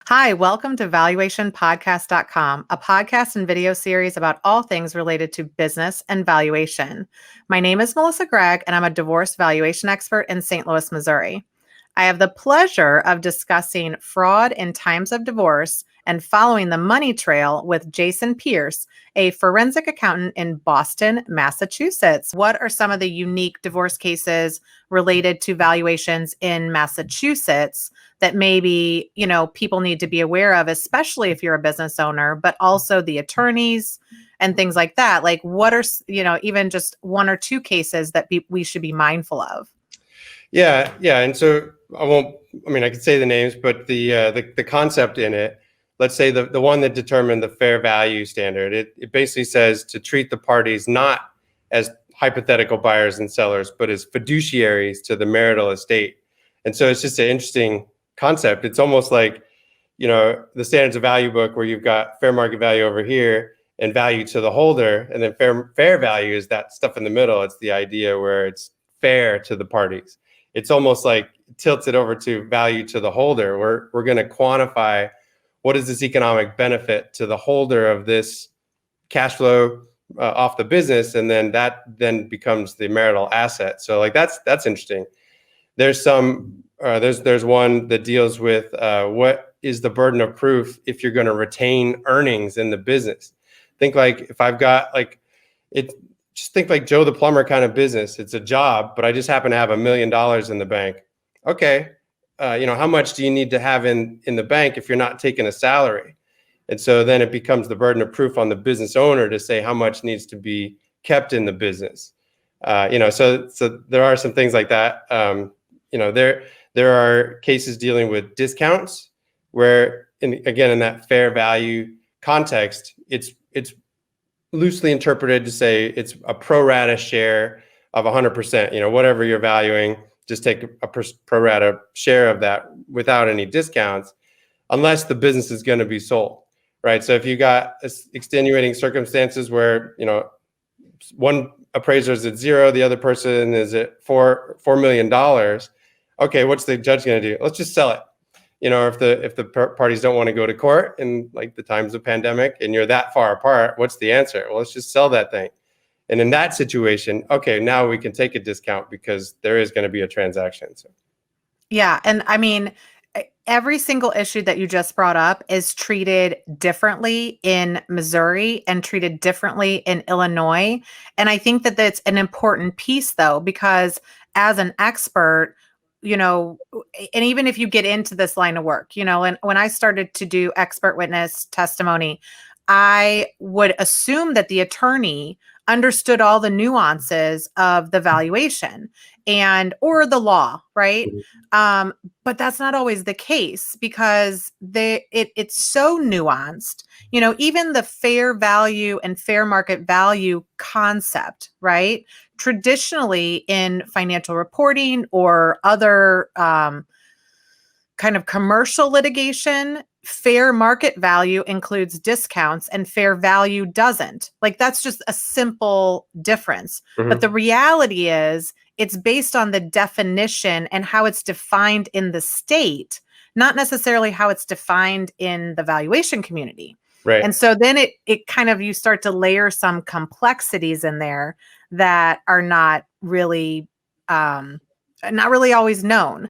Hi, welcome to valuationpodcast.com, a podcast and video series about all things related to business and valuation. My name is Melissa Gragg, and I'm a divorce valuation expert in St. Louis, Missouri. I have the pleasure of discussing fraud in times of divorce and following the money trail with Jason Pierce, a forensic accountant in Boston, Massachusetts. What are some of the unique divorce cases related to valuations in Massachusetts that maybe, people need to be aware of, especially if you're a business owner, but also the attorneys and things like that? Like, what are, even just one or two cases that we should be mindful of? Yeah. And so I could say the names, but the concept in it, let's say the one that determined the fair value standard, it basically says to treat the parties not as hypothetical buyers and sellers, but as fiduciaries to the marital estate. And so it's just an interesting concept. It's almost like, the standards of value book where you've got fair market value over here and value to the holder. And then fair value is that stuff in the middle. It's the idea where it's fair to the parties. It's almost like tilts it over to value to the holder. We're going to quantify what is this economic benefit to the holder of this cash flow off the business, and then that then becomes the marital asset. So like that's interesting. There's there's one that deals with what is the burden of proof if you're going to retain earnings in the business. Think like if I've got just think like Joe the plumber kind of business. It's a job, but I just happen to have $1 million in the bank. Okay. How much do you need to have in the bank if you're not taking a salary? And so then it becomes the burden of proof on the business owner to say how much needs to be kept in the business. So there are some things like that. There are cases dealing with discounts where, in that fair value context, it's loosely interpreted to say it's a pro rata share of 100%. Whatever you're valuing, just take a pro rata share of that without any discounts, unless the business is going to be sold, right? So if you got extenuating circumstances where one appraiser is at zero, the other person is at $4 million. Okay, what's the judge going to do? Let's just sell it. If the parties don't want to go to court in like the times of pandemic and you're that far apart, what's the answer? Well, let's just sell that thing. And in that situation, okay, now we can take a discount because there is going to be a transaction. So. Yeah. And I mean, every single issue that you just brought up is treated differently in Missouri and treated differently in Illinois. And I think that that's an important piece, though, because as an expert, and even if you get into this line of work, and when I started to do expert witness testimony, I would assume that the attorney understood all the nuances of the valuation or the law, right? But that's not always the case because it's so nuanced. Even the fair value and fair market value concept, right? Traditionally in financial reporting or other kind of commercial litigation, fair market value includes discounts and fair value doesn't. Like, that's just a simple difference. Mm-hmm. But the reality is it's based on the definition and how it's defined in the state, not necessarily how it's defined in the valuation community. Right. And so then it kind of, you start to layer some complexities in there that are not really always known.